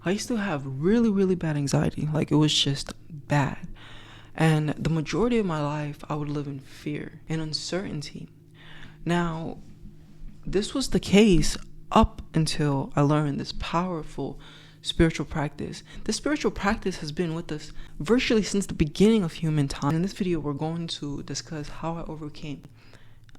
I used to have really, really bad anxiety. Like, it was just bad. And the majority of my life, I would live in fear and uncertainty. Now, this was the case up until I learned this powerful spiritual practice. This spiritual practice has been with us virtually since the beginning of human time. In this video, we're going to discuss how I overcame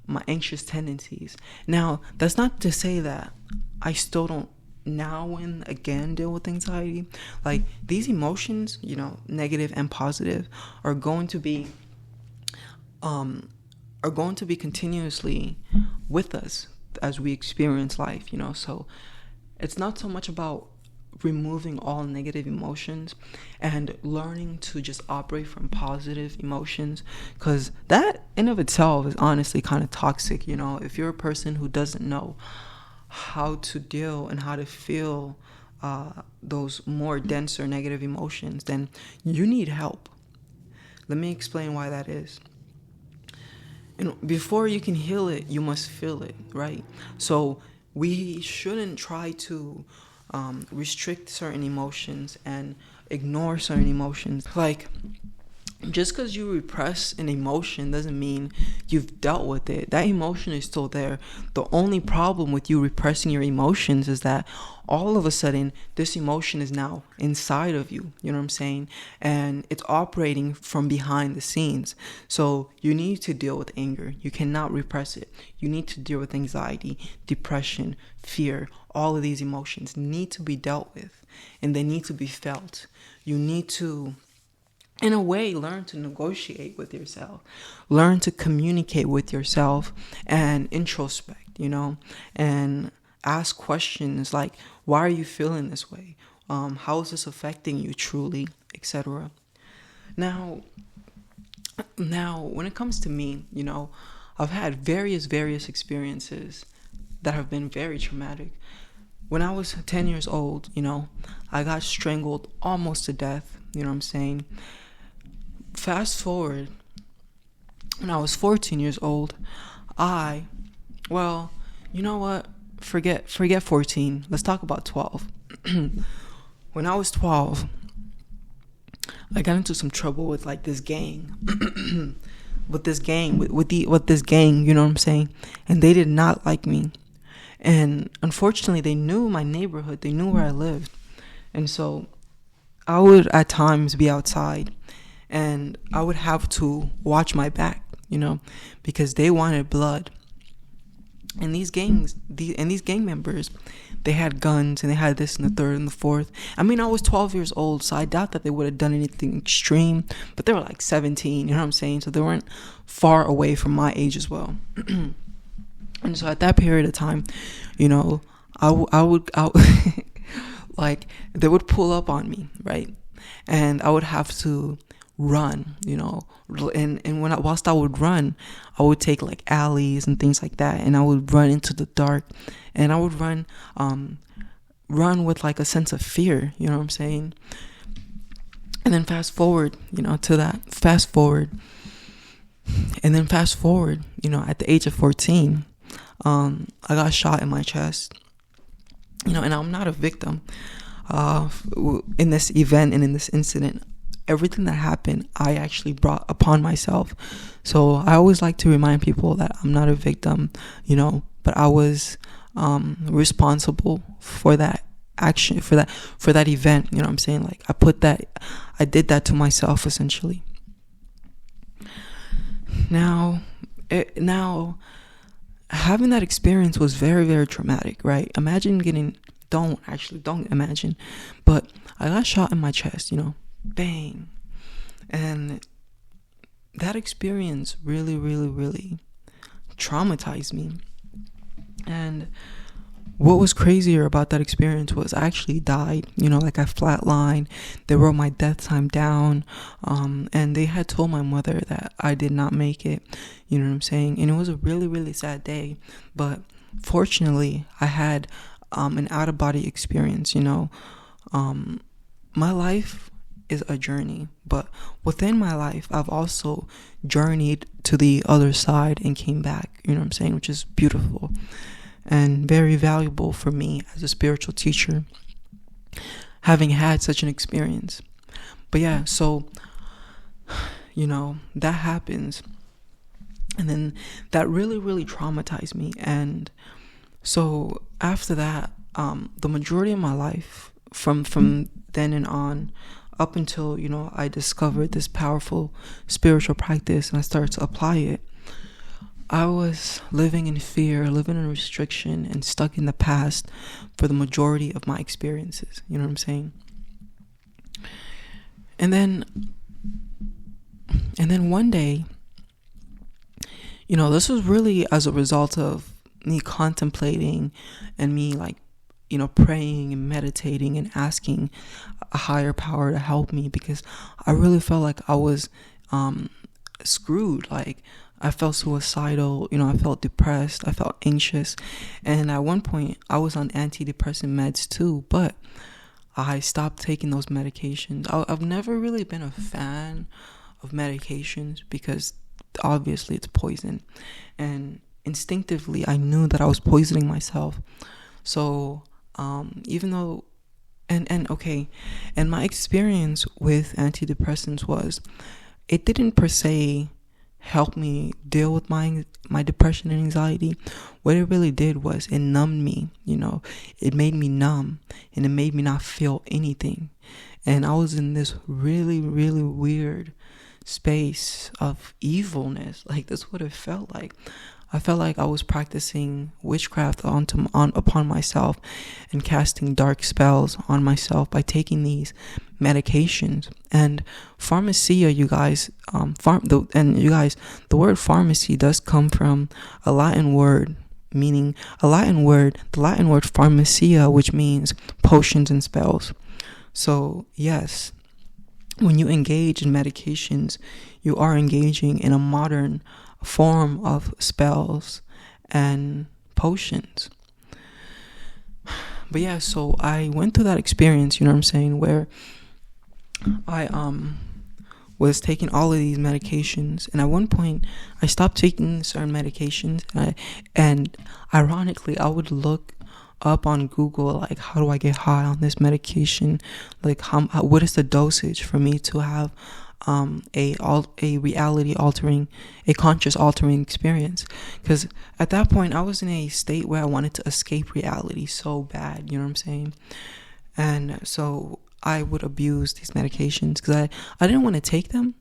my anxious tendencies. Now, that's not to say that I still don't now and again deal with anxiety. Like, these emotions, negative and positive, are going to be continuously with us as we experience life, so it's not so much about removing all negative emotions and learning to just operate from positive emotions, because that in of itself is honestly kind of toxic. If you're a person who doesn't know how to deal and how to feel those more denser negative emotions, then you need help. Let me explain why that is. And before you can heal it, you must feel it, right? So we shouldn't try to restrict certain emotions and ignore certain emotions. Like, just because you repress an emotion doesn't mean you've dealt with it. That emotion is still there. The only problem with you repressing your emotions is that all of a sudden this emotion is now inside of you. You know what I'm saying? And it's operating from behind the scenes. So you need to deal with anger. You cannot repress it. You need to deal with anxiety, depression, fear. All of these emotions need to be dealt with, and they need to be felt. You need to, in a way, learn to negotiate with yourself, learn to communicate with yourself and introspect, and ask questions like, why are you feeling this way? How is this affecting you truly, etc. Now, when it comes to me, I've had various experiences that have been very traumatic. When I was 10 years old, I got strangled almost to death, you know what I'm saying? Fast forward, when I was 14 years old, you know what? Forget 14. Let's talk about 12. When I was 12, I got into some trouble with like this gang. with this gang, you know what I'm saying? And they did not like me. And unfortunately, they knew my neighborhood. They knew where I lived. And so I would at times be outside and I would have to watch my back, because they wanted blood. And these gang members, they had guns and they had this and the third and the fourth. I mean, I was 12 years old, so I doubt that they would have done anything extreme, but they were like 17, you know what I'm saying? So they weren't far away from my age as well. And so at that period of time, I would like, they would pull up on me, right? And I would have to run, and whilst I would run, I would take like alleys and things like that, and I would run into the dark, and I would run with like a sense of fear, you know what I'm saying? And then fast forward, at the age of 14, I got shot in my chest, and I'm not a victim in this event and in this incident. Everything that happened, I actually brought upon myself. So I always like to remind people that I'm not a victim, but I was responsible for that action, for that event, you know what I'm saying? Like, I did that to myself, essentially. Now, having that experience was very, very traumatic, right? Don't imagine, but I got shot in my chest, bang. And that experience really, really, really traumatized me. And what was crazier about that experience was I actually died, like I flatlined. They wrote my death time down, and they had told my mother that I did not make it, you know what I'm saying? And it was a really, really sad day, but fortunately I had an out-of-body experience. My life is a journey, but within my life I've also journeyed to the other side and came back, you know what I'm saying, which is beautiful and very valuable for me as a spiritual teacher. having had such an experience. But yeah, so that happens, and then that really traumatized me. And so after that, the majority of my life from then and on, up until I discovered this powerful spiritual practice and I started to apply it, I was living in fear, living in restriction, and stuck in the past for the majority of my experiences. You know what I'm saying? And then one day, this was really as a result of me contemplating and me praying and meditating and asking a higher power to help me, because I really felt like I was screwed. Like, I felt suicidal, I felt depressed, I felt anxious, and at one point I was on antidepressant meds too, but I stopped taking those medications. I've never really been a fan of medications because obviously it's poison, and instinctively I knew that I was poisoning myself. So even though and my experience with antidepressants was, it didn't per se help me deal with my depression and anxiety. What it really did was it numbed me. It made me numb, and it made me not feel anything. And I was in this really weird space of evilness. Like, that's what it felt like. I felt like I was practicing witchcraft upon myself and casting dark spells on myself by taking these medications. And pharmacia, you guys, the word pharmacy does come from a Latin word, the Latin word pharmacia, which means potions and spells. So yes, when you engage in medications, you are engaging in a modern form of spells and potions. But yeah, so I went through that experience, where I was taking all of these medications, and at one point I stopped taking certain medications, and ironically I would look up on Google, like, how do I get high on this medication, like what is the dosage for me to have a reality altering, a conscious altering experience. Because at that point I was in a state where I wanted to escape reality so bad, you know what I'm saying? And so I would abuse these medications because I didn't want to take them,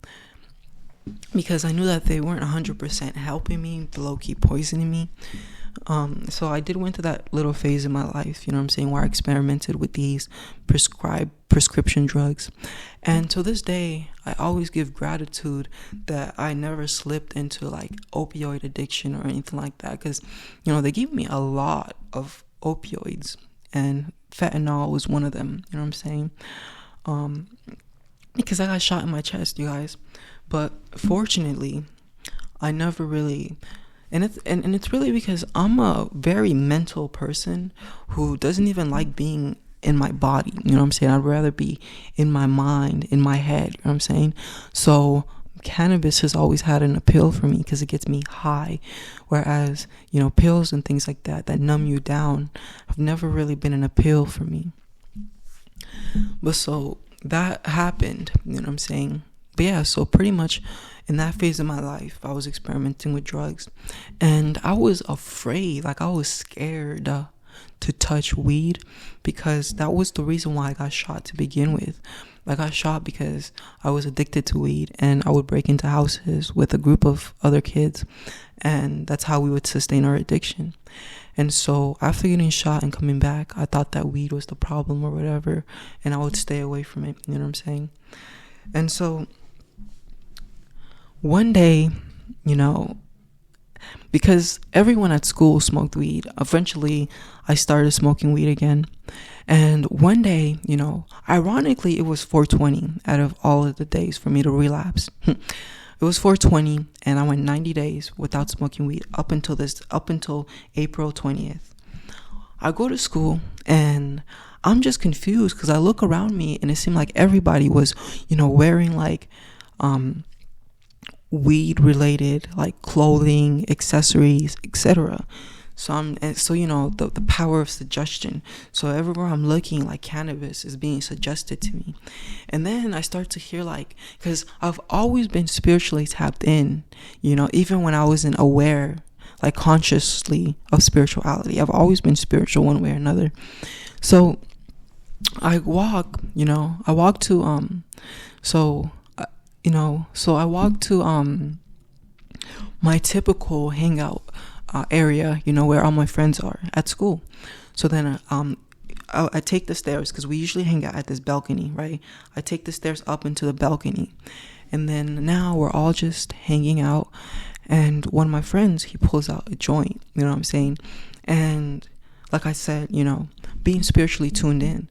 because I knew that they weren't 100% helping me, low-key poisoning me. So I did went through that little phase in my life, where I experimented with these prescription drugs. And to this day, I always give gratitude that I never slipped into like opioid addiction or anything like that, because they gave me a lot of opioids, and fentanyl was one of them, you know what I'm saying? Because I got shot in my chest, you guys. But fortunately, I never really, and it's really because I'm a very mental person who doesn't even like being in my body, you know what I'm saying? I'd rather be in my mind, in my head, you know what I'm saying? So cannabis has always had an appeal for me because it gets me high, whereas pills and things like that numb you down have never really been an appeal for me. But so that happened, you know what I'm saying? But yeah, so pretty much in that phase of my life, I was experimenting with drugs, and I was afraid, like I was scared to touch weed, because that was the reason why I got shot to begin with. I got shot because I was addicted to weed, and I would break into houses with a group of other kids, and that's how we would sustain our addiction. And so after getting shot and coming back, I thought that weed was the problem or whatever, and I would stay away from it, you know what I'm saying? And so one day, because everyone at school smoked weed, eventually I started smoking weed again. And one day, ironically, it was 420 out of all of the days for me to relapse. It was 420, and I went 90 days without smoking weed up until April 20th. I go to school, and I'm just confused because I look around me, and it seemed like everybody was, wearing like weed related like clothing, accessories, etc. So you know, the power of suggestion. So everywhere I'm looking, like, cannabis is being suggested to me. And then I start to hear, like, because I've always been spiritually tapped in, you know, even when I wasn't aware, like, consciously of spirituality. I've always been spiritual one way or another. So I walk to I walk to my typical hangout area, you know, where all my friends are at school. So then I take the stairs, because we usually hang out at this balcony, right? I take the stairs up into the balcony, and then now we're all just hanging out, and one of my friends, he pulls out a joint, you know what I'm saying? And like I said, you know, being spiritually tuned in,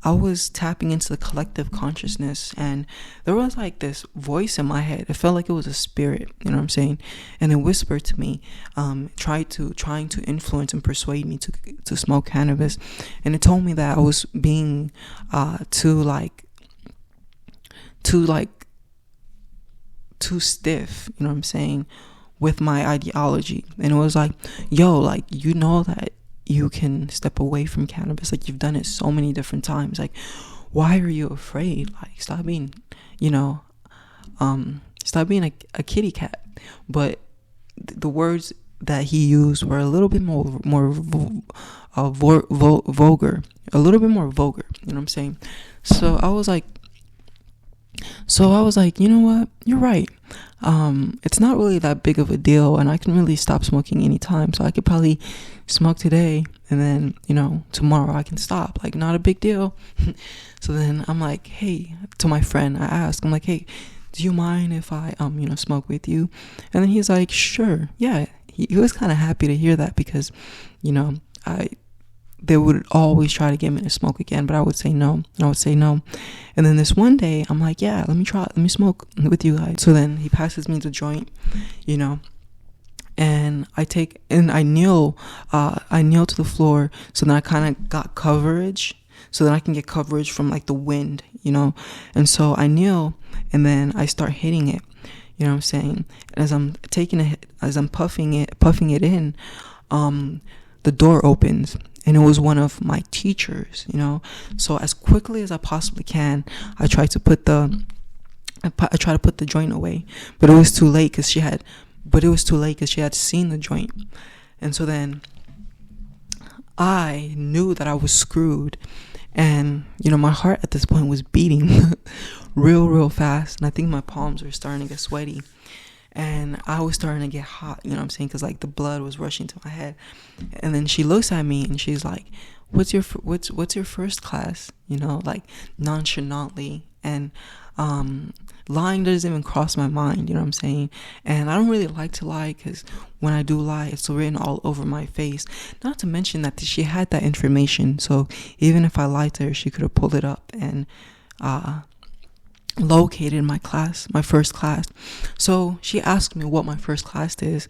I was tapping into the collective consciousness, and there was like this voice in my head. It felt like it was a spirit, you know what I'm saying? And it whispered to me, trying to influence and persuade me to smoke cannabis. And it told me that I was being too stiff, you know what I'm saying, with my ideology. And it was like, yo, like, you know that you can step away from cannabis, like, you've done it so many different times, like, why are you afraid? Like, stop being, you know, stop being a kitty cat. But the words that he used were a little bit more vulgar, a little bit more vulgar, you know what I'm saying? So I was like, you know what, you're right. It's not really that big of a deal, and I can really stop smoking anytime. So I could probably smoke today, and then, you know, tomorrow I can stop. Like, not a big deal. So then I'm like, hey, to my friend, I asked, I'm like, hey, do you mind if I, you know, smoke with you? And then he's like, sure. Yeah. He was kind of happy to hear that, because, you know, they would always try to get me to smoke again, but I would say no. And then this one day, I'm like, yeah, let me smoke with you guys. So then he passes me the joint, you know, and I kneel to the floor, so then I kind of got coverage, so then I can get coverage from, like, the wind, you know. And so I kneel, and then I start hitting it, you know what I'm saying? And as I'm taking a hit, as I'm puffing it in, the door opens, and it was one of my teachers, you know. So as quickly as I possibly can, I try to put the joint away, but it was too late, because she had seen the joint. And so then I knew that I was screwed, and, you know, my heart at this point was beating real fast, and I think my palms were starting to get sweaty. And I was starting to get hot, you know what I'm saying? Because, like, the blood was rushing to my head. And then she looks at me, and she's like, what's your first class? You know, like, nonchalantly. And lying doesn't even cross my mind, you know what I'm saying? And I don't really like to lie, because when I do lie, it's written all over my face. Not to mention that she had that information. So even if I lied to her, she could have pulled it up and located my first class. So she asked me what my first class is,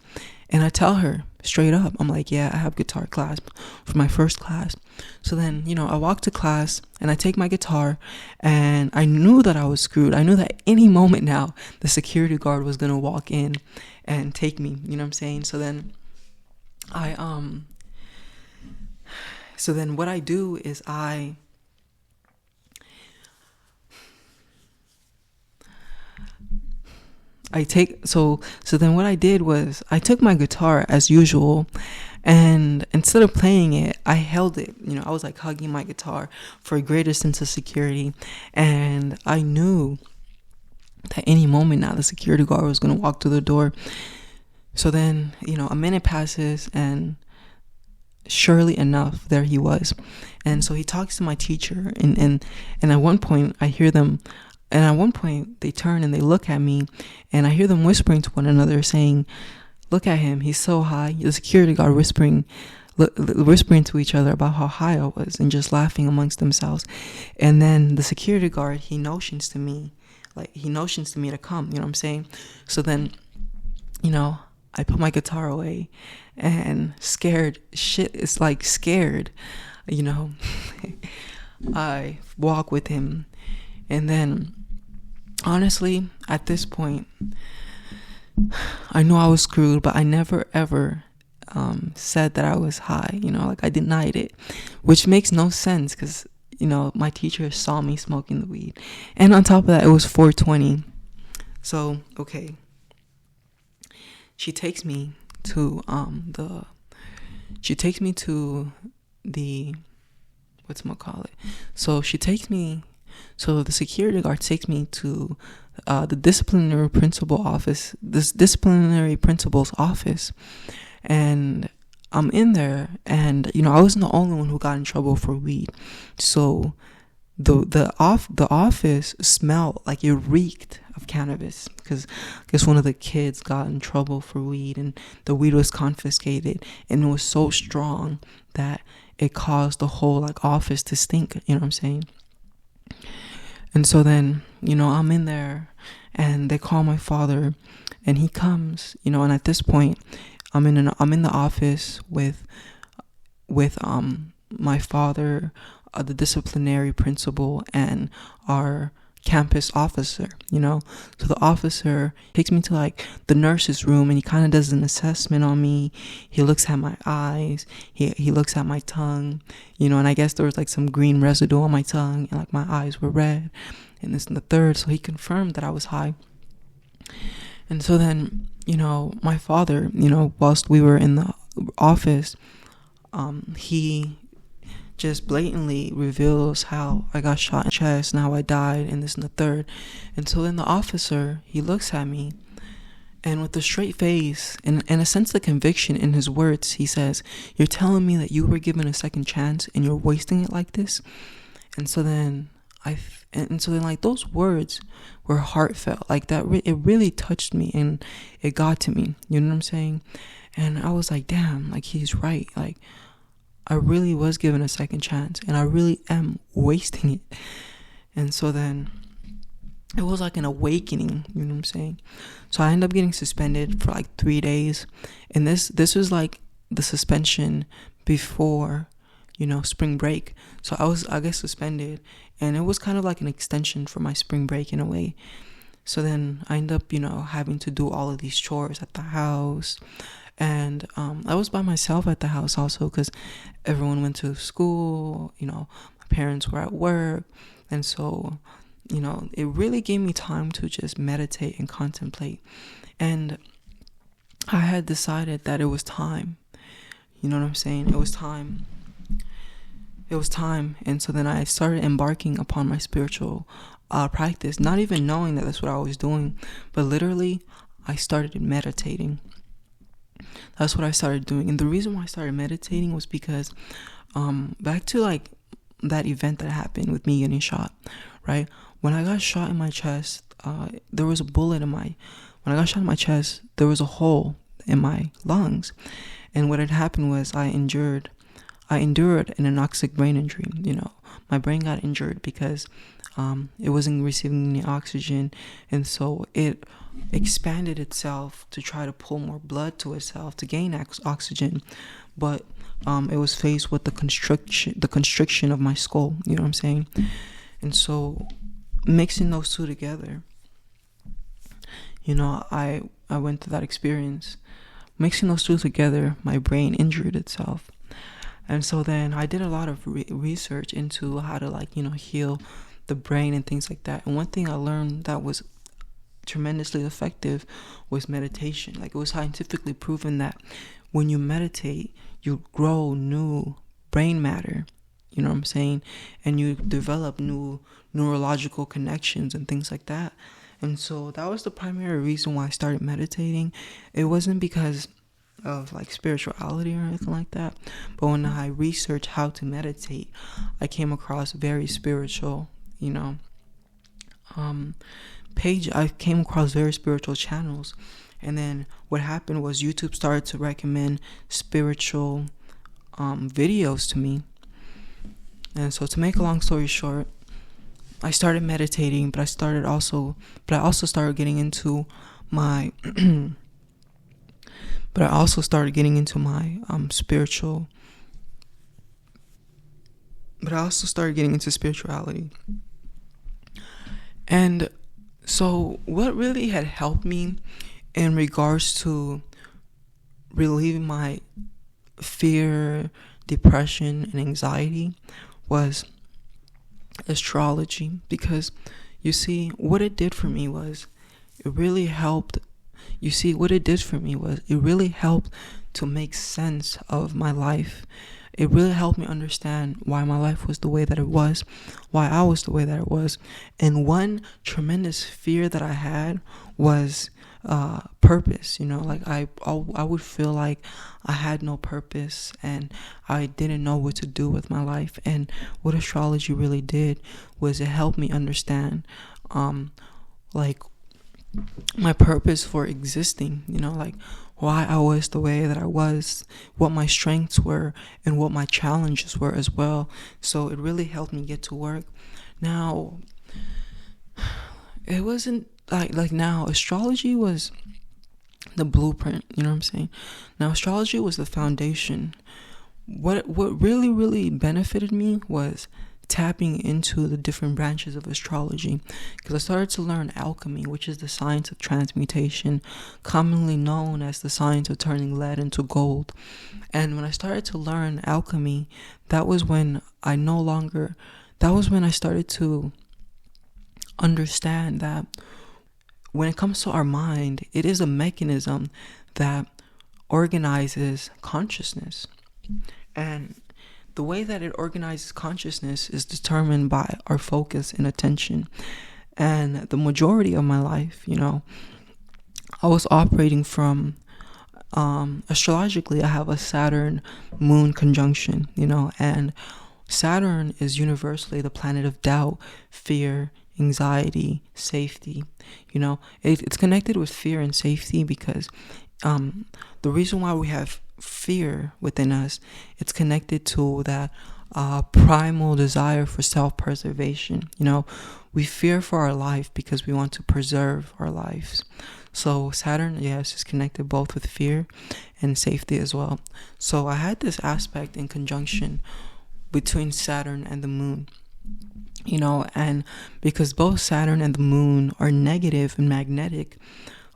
and I tell her straight up, I'm like, yeah, I have guitar class for my first class. So then, you know, I walk to class, and I take my guitar, and I knew that I was screwed. I knew that any moment now the security guard was gonna walk in and take me, you know what I'm saying? So then what I do is then what I did was I took my guitar as usual, and instead of playing it, I held it. You know, I was like hugging my guitar for a greater sense of security, and I knew that any moment now the security guard was going to walk through the door. So then, you know, a minute passes, and surely enough, there he was. And so he talks to my teacher, and at one point I hear them. And at one point, they turn and they look at me, and I hear them whispering to one another, saying, look at him, he's so high. The security guard whispering to each other about how high I was, and just laughing amongst themselves. And then the security guard, he notions to me to come, you know what I'm saying? So then, you know, I put my guitar away, and scared, you know, I walk with him. And then, honestly, at this point, I know I was screwed, but I never ever said that I was high, like I denied it, which makes no sense because, my teacher saw me smoking the weed. And on top of that, it was 420. So, okay. She takes me to the so the security guard takes me to the disciplinary principal's office, and I'm in there, and I wasn't the only one who got in trouble for weed. So the office smelled like it reeked of cannabis, because I guess one of the kids got in trouble for weed, and the weed was confiscated, and it was so strong that it caused the whole office to stink. You know what I'm saying? And so then, I'm in there, and they call my father, and he comes, and at this point, I'm in the office with my father, the disciplinary principal, and our campus officer. So the officer takes me to the nurse's room, and he kind of does an assessment on me. He looks at my eyes, he looks at my tongue, and I guess there was some green residue on my tongue, and my eyes were red, and this and the third. So he confirmed that I was high. And so then, my father, whilst we were in the office, he just blatantly reveals how I got shot in the chest and how I died, and this and the third. And so then the officer, he looks at me, and with a straight face and a sense of conviction in his words, he says, "You're telling me that you were given a second chance and you're wasting it like this?" And so then those words were heartfelt, that. It really touched me, and it got to me. You know what I'm saying? And I was like, damn, he's right. I really was given a second chance, and I really am wasting it. And so then it was an awakening, you know what I'm saying? So I ended up getting suspended for 3 days, and this was the suspension before, spring break. So I guess suspended, and it was kind of an extension for my spring break in a way. So then I ended up, having to do all of these chores at the house. And I was by myself at the house also, because everyone went to school, my parents were at work. And so, it really gave me time to just meditate and contemplate. And I had decided that it was time. You know what I'm saying? It was time. And so then I started embarking upon my spiritual practice, not even knowing that that's what I was doing, but literally I started meditating. That's what I started doing. And the reason why I started meditating was because back to that event that happened with me getting shot, right? When I got shot in my chest, there was a bullet when I got shot in my chest, there was a hole in my lungs. And what had happened was I endured an anoxic brain injury. My brain got injured because it wasn't receiving any oxygen, and so it expanded itself to try to pull more blood to itself to gain oxygen, but it was faced with the constriction of my skull. You know what I'm saying? And so mixing those two together, I went through that experience. Mixing those two together, my brain injured itself. And so then I did a lot of research into how to heal the brain and things like that. And one thing I learned that was tremendously effective was meditation. It was scientifically proven that when you meditate, you grow new brain matter. You know what I'm saying? And you develop new neurological connections and things like that. And so that was the primary reason why I started meditating. It wasn't because of spirituality or anything like that, but when I researched how to meditate, I came across very spiritual I came across very spiritual channels. And then what happened was YouTube started to recommend spiritual videos to me. And so to make a long story short, I started meditating, but I also started getting into my spirituality. And so what really had helped me in regards to relieving my fear, depression, and anxiety was astrology. Because you see, what it did for me was it really helped. You see, what it did for me was it really helped to make sense of my life. It really helped me understand why my life was the way that it was, why I was the way that it was. And one tremendous fear that I had was purpose. Like I would feel like I had no purpose and I didn't know what to do with my life. And what astrology really did was it helped me understand like my purpose for existing, like why I was the way that I was, what my strengths were, and what my challenges were as well. So it really helped me get to work. Now, it wasn't like now, astrology was the blueprint, you know what I'm saying? Now, astrology was the foundation. What really, really benefited me was tapping into the different branches of astrology, because I started to learn alchemy, which is the science of transmutation, commonly known as the science of turning lead into gold. And when I started to learn alchemy, that was when I started to understand that when it comes to our mind, it is a mechanism that organizes consciousness. And the way that it organizes consciousness is determined by our focus and attention. And the majority of my life, I was operating from, astrologically, I have a Saturn moon conjunction, and Saturn is universally the planet of doubt, fear, anxiety, safety. It's connected with fear and safety because the reason why we have fear within us, it's connected to that primal desire for self-preservation. We fear for our life because we want to preserve our lives. So Saturn, yes, is connected both with fear and safety as well. So I had this aspect in conjunction between Saturn and the moon, and because both Saturn and the moon are negative and magnetic,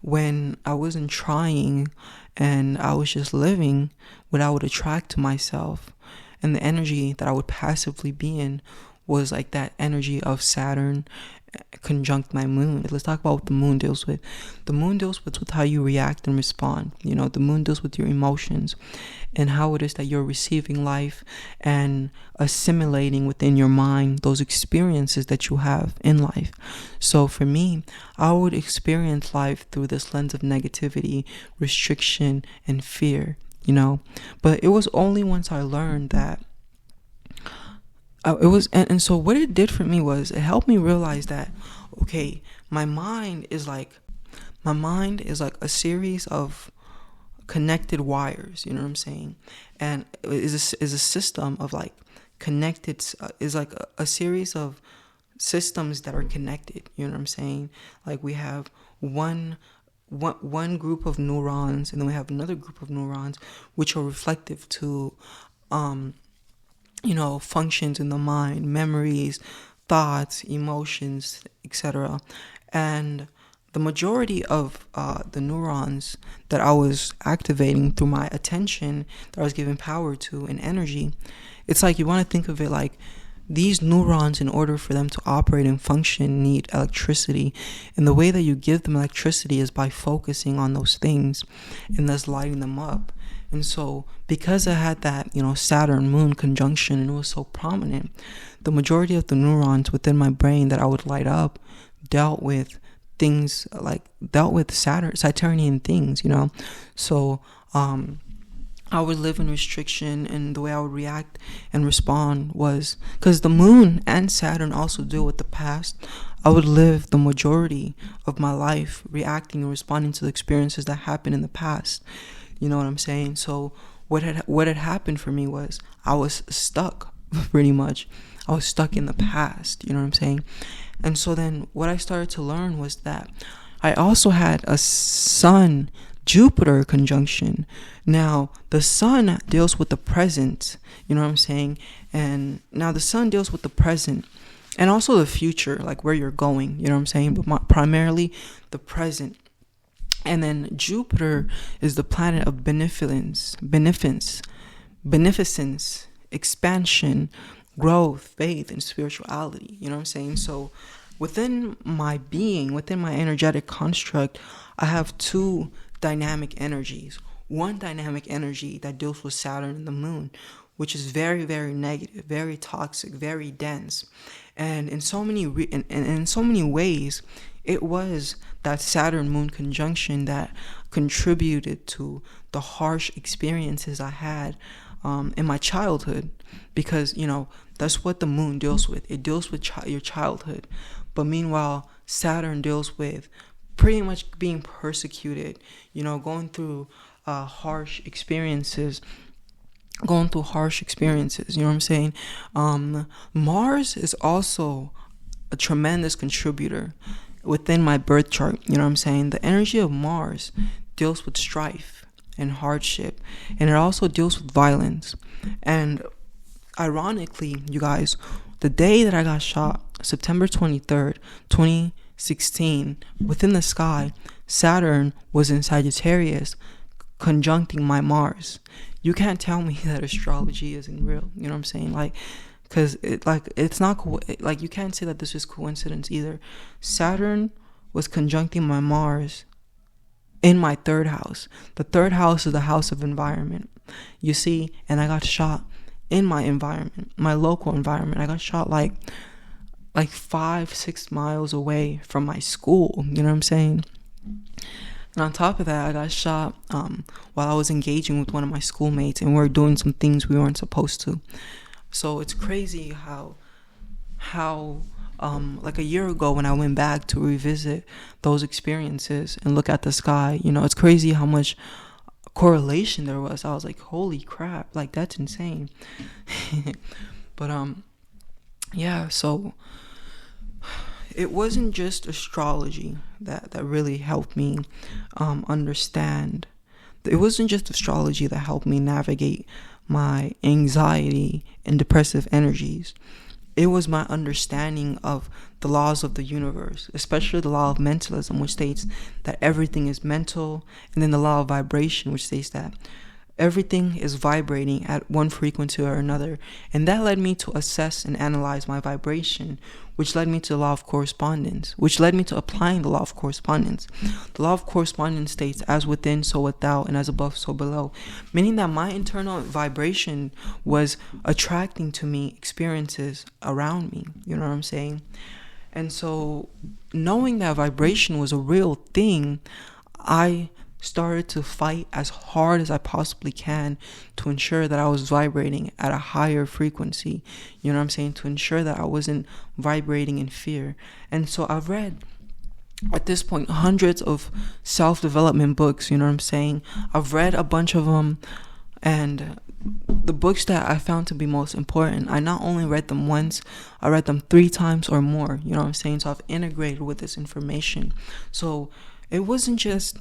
when I wasn't trying and I was just living, what I would attract to myself and the energy that I would passively be in was like that energy of Saturn conjunct my moon. Let's talk about what the moon deals with. The moon deals with how you react and respond. The moon deals with your emotions and how it is that you're receiving life and assimilating within your mind those experiences that you have in life. So for me, I would experience life through this lens of negativity, restriction, and fear, But it was only once I learned that and so what it did for me was it helped me realize that, okay, my mind is like a series of connected wires, you know what I'm saying? And it is a system of like connected, is like a series of systems that are connected, you know what I'm saying? Like we have one group of neurons, and then we have another group of neurons which are reflective to functions in the mind, memories, thoughts, emotions, etc. And the majority of the neurons that I was activating through my attention, that I was giving power to and energy, it's like you want to think of it like these neurons, in order for them to operate and function, need electricity. And the way that you give them electricity is by focusing on those things and thus lighting them up. And so because I had that, Saturn moon conjunction, and it was so prominent, the majority of the neurons within my brain that I would light up dealt with Saturnian things, So I would live in restriction, and the way I would react and respond was, because the moon and Saturn also deal with the past, I would live the majority of my life reacting and responding to the experiences that happened in the past. You know what I'm saying? So what had happened for me was I was stuck, pretty much. I was stuck in the past, you know what I'm saying? And so then what I started to learn was that I also had a Sun Jupiter conjunction. Now, the Sun deals with the present, you know what I'm saying? And now the Sun deals with the present and also the future, like where you're going, you know what I'm saying? But primarily the present. And then Jupiter is the planet of beneficence, expansion, growth, faith, and spirituality. You know what I'm saying? So within my being, within my energetic construct, I have two dynamic energies. One dynamic energy that deals with Saturn and the moon, which is very, very negative, very toxic, very dense. And in so many in so many ways, it was that Saturn moon conjunction that contributed to the harsh experiences I had in my childhood, because that's what the moon deals with. It deals with your childhood. But meanwhile, Saturn deals with pretty much being persecuted, going through harsh experiences. You know what I'm saying? Mars is also a tremendous contributor within my birth chart. You know what I'm saying? The energy of Mars deals with strife and hardship, and it also deals with violence. And ironically, you guys, the day that I got shot, September 23rd, 2016, within the sky, Saturn was in Sagittarius, conjuncting my Mars. You can't tell me that astrology isn't real. You know what I'm saying? Because it's not you can't say that this is coincidence either. Saturn was conjuncting my Mars in my third house. The third house is the house of environment. You see, and I got shot in my environment, my local environment. I got shot like 5-6 miles away from my school. You know what I'm saying? And on top of that, I got shot while I was engaging with one of my schoolmates, and we were doing some things we weren't supposed to. So it's crazy how like a year ago when I went back to revisit those experiences and look at the sky, it's crazy how much correlation there was. I was like, holy crap, like that's insane. But yeah, so it wasn't just astrology that really helped me understand. It wasn't just astrology that helped me navigate my anxiety and depressive energies. It was my understanding of the laws of the universe, especially the law of mentalism, which states that everything is mental, and then the law of vibration, which states that everything is vibrating at one frequency or another. And that led me to assess and analyze my vibration, which led me to the law of correspondence, which led me to applying the law of correspondence. The law of correspondence states, as within, so without, and as above, so below, meaning that my internal vibration was attracting to me experiences around me. You know what I'm saying? And so knowing that vibration was a real thing, I started to fight as hard as I possibly can to ensure that I was vibrating at a higher frequency. You know what I'm saying? To ensure that I wasn't vibrating in fear. And so I've read, at this point, hundreds of self-development books. You know what I'm saying? I've read a bunch of them, and the books that I found to be most important, I not only read them once, I read them 3 times or more. You know what I'm saying? So I've integrated with this information. So it wasn't just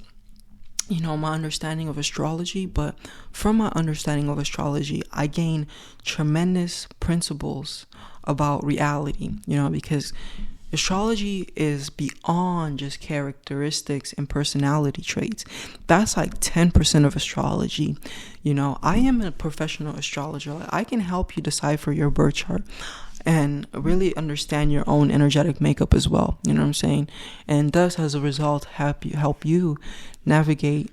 my understanding of astrology, but from my understanding of astrology, I gained tremendous principles about reality, because astrology is beyond just characteristics and personality traits. That's like 10% of astrology. I am a professional astrologer. I can help you decipher your birth chart and really understand your own energetic makeup as well. You know what I'm saying? And thus, as a result, help you navigate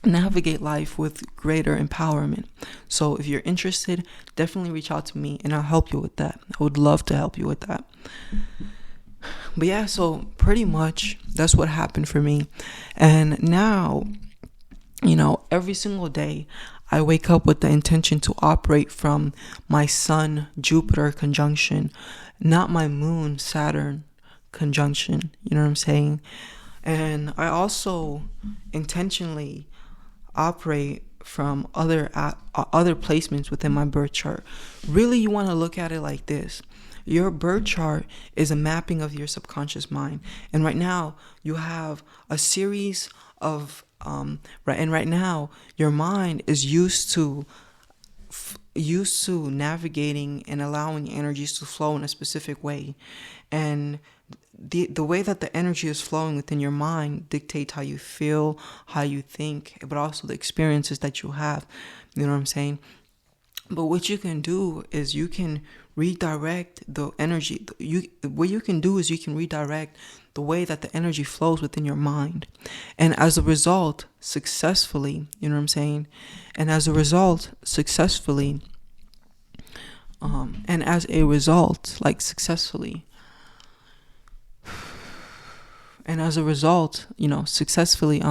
life with greater empowerment. So if you're interested, definitely reach out to me and I'll help you with that. I would love to help you with that. But yeah, so pretty much that's what happened for me. And now, every single day I wake up with the intention to operate from my Sun Jupiter conjunction, not my Moon Saturn conjunction. You know what I'm saying? And I also intentionally operate from other placements within my birth chart. Really, you want to look at it like this. Your birth chart is a mapping of your subconscious mind. And right now, you have a series of right now your mind is used to used to navigating and allowing energies to flow in a specific way, and the way that the energy is flowing within your mind dictates how you feel, how you think, but also the experiences that you have. You know what I'm saying? But what you can do is you can redirect the energy. What you can do is you can redirect the way that the energy flows within your mind. And as a result, successfully, you know what I'm saying? And as a result, successfully, and as a result, like successfully, and as a result, successfully,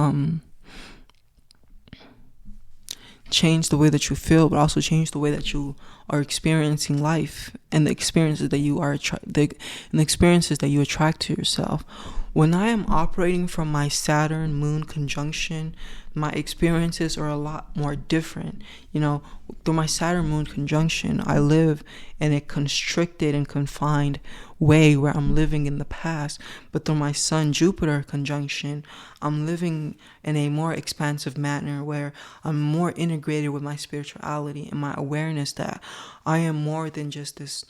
change the way that you feel, but also change the way that you are experiencing life and the experiences that you attract to yourself. When I am operating from my Saturn Moon conjunction, my experiences are a lot more different. Through my Saturn Moon conjunction, I live in a constricted and confined way where I'm living in the past. But through my Sun Jupiter conjunction, I'm living in a more expansive manner where I'm more integrated with my spirituality and my awareness that I am more than just this.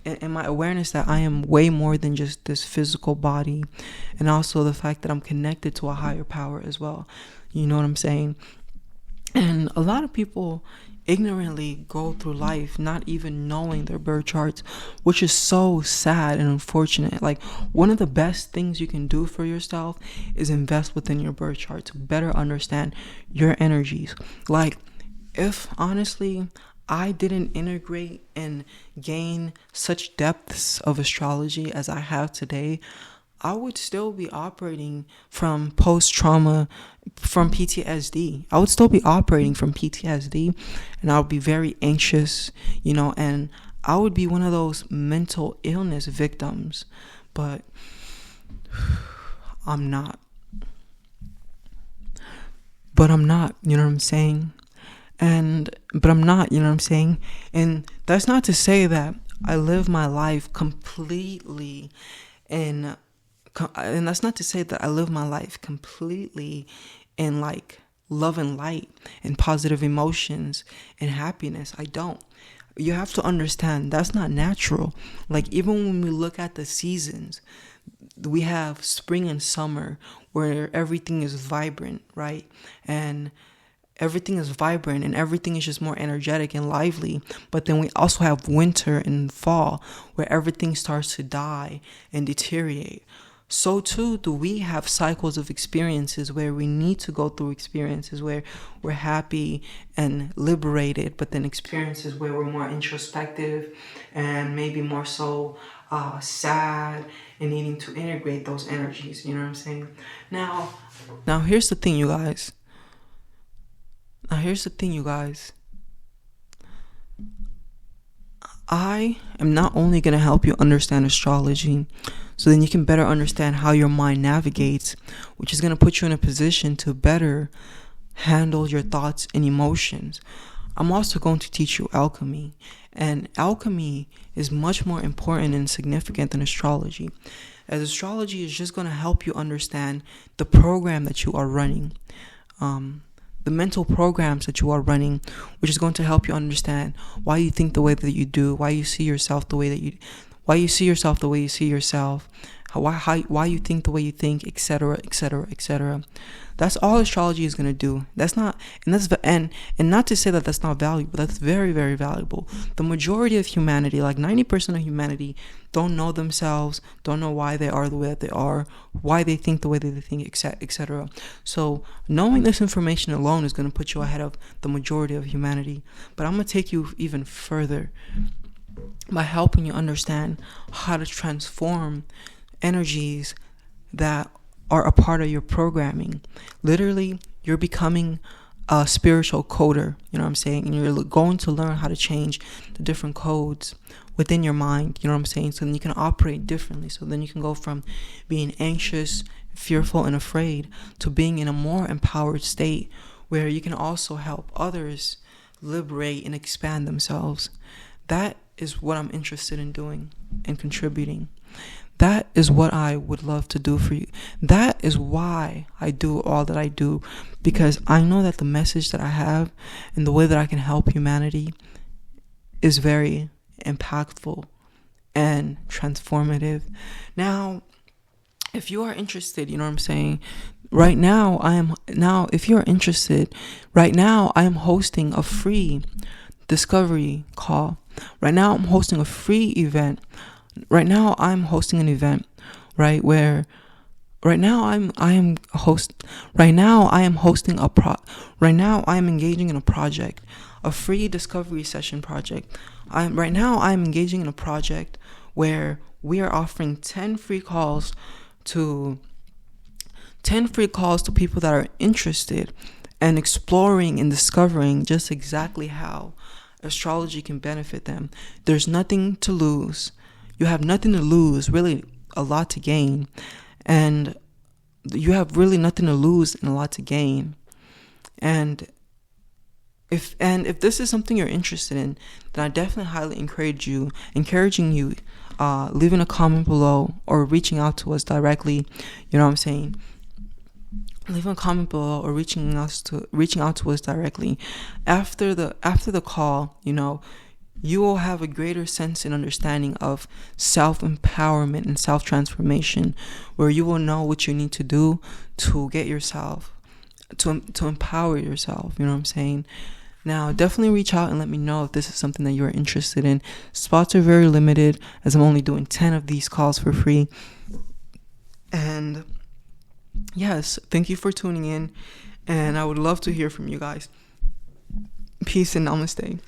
And my awareness that I am way more than just this physical body, and also the fact that I'm connected to a higher power as well. You know what I'm saying? And a lot of people ignorantly go through life not even knowing their birth charts, which is so sad and unfortunate. Like, one of the best things you can do for yourself is invest within your birth chart to better understand your energies. Like, if honestly I didn't integrate and gain such depths of astrology as I have today, I would still be operating from post-trauma, from PTSD. I would still be operating from PTSD, and I would be very anxious, and I would be one of those mental illness victims. But I'm not. You know what I'm saying? But I'm not, you know what I'm saying? And that's not to say that I live my life completely in like love and light and positive emotions and happiness. I don't. You have to understand that's not natural. Like, even when we look at the seasons, we have spring and summer where everything is vibrant, right? And everything is vibrant and everything is just more energetic and lively. But then we also have winter and fall where everything starts to die and deteriorate. So too do we have cycles of experiences where we need to go through experiences where we're happy and liberated, but then experiences where we're more introspective and maybe more so sad and needing to integrate those energies. You know what I'm saying? Now here's the thing, you guys. I am not only going to help you understand astrology so then you can better understand how your mind navigates, which is going to put you in a position to better handle your thoughts and emotions. I'm also going to teach you alchemy, and alchemy is much more important and significant than astrology, as astrology is just going to help you understand the program that you are running, the mental programs that you are running, which is going to help you understand why you think the way that you do, why you see yourself the way that you see yourself, why you think the way you think, etc., etc., etc. That's all astrology is going to do. And not to say that that's not valuable. That's very, very valuable. The majority of humanity, like 90% of humanity, don't know themselves, don't know why they are the way that they are, why they think the way that they think, etc. So knowing this information alone is going to put you ahead of the majority of humanity. But I'm going to take you even further by helping you understand how to transform energies that are a part of your programming. Literally, you're becoming a spiritual coder, you know what I'm saying? And you're going to learn how to change the different codes within your mind, you know what I'm saying? So then you can operate differently. So then you can go from being anxious, fearful, and afraid to being in a more empowered state where you can also help others liberate and expand themselves. That is what I'm interested in doing and contributing. That is what I would love to do for you. That is why I do all that I do, because I know that the message that I have and the way that I can help humanity is very impactful and transformative. Now, if you are interested, you know what I'm saying? If you're interested, right now I am hosting a free discovery call. Right now I'm hosting a free event. Right now I'm hosting an event, right, where right now I am engaging in a project, a free discovery session project. I'm engaging in a project where we are offering 10 free calls to people that are interested and exploring and discovering just exactly how astrology can benefit them. There's nothing to lose. You have nothing to lose, really a lot to gain. And you have really nothing to lose and a lot to gain. And if this is something you're interested in, then I definitely highly encouraging you leaving a comment below or reaching out to us directly. You know what I'm saying? Leaving a comment below or reaching out to us directly. After the call, you know, you will have a greater sense and understanding of self-empowerment and self-transformation, where you will know what you need to do to get yourself, to empower yourself, you know what I'm saying? Now, definitely reach out and let me know if this is something that you're interested in. Spots are very limited, as I'm only doing 10 of these calls for free. And yes, thank you for tuning in, and I would love to hear from you guys. Peace and namaste.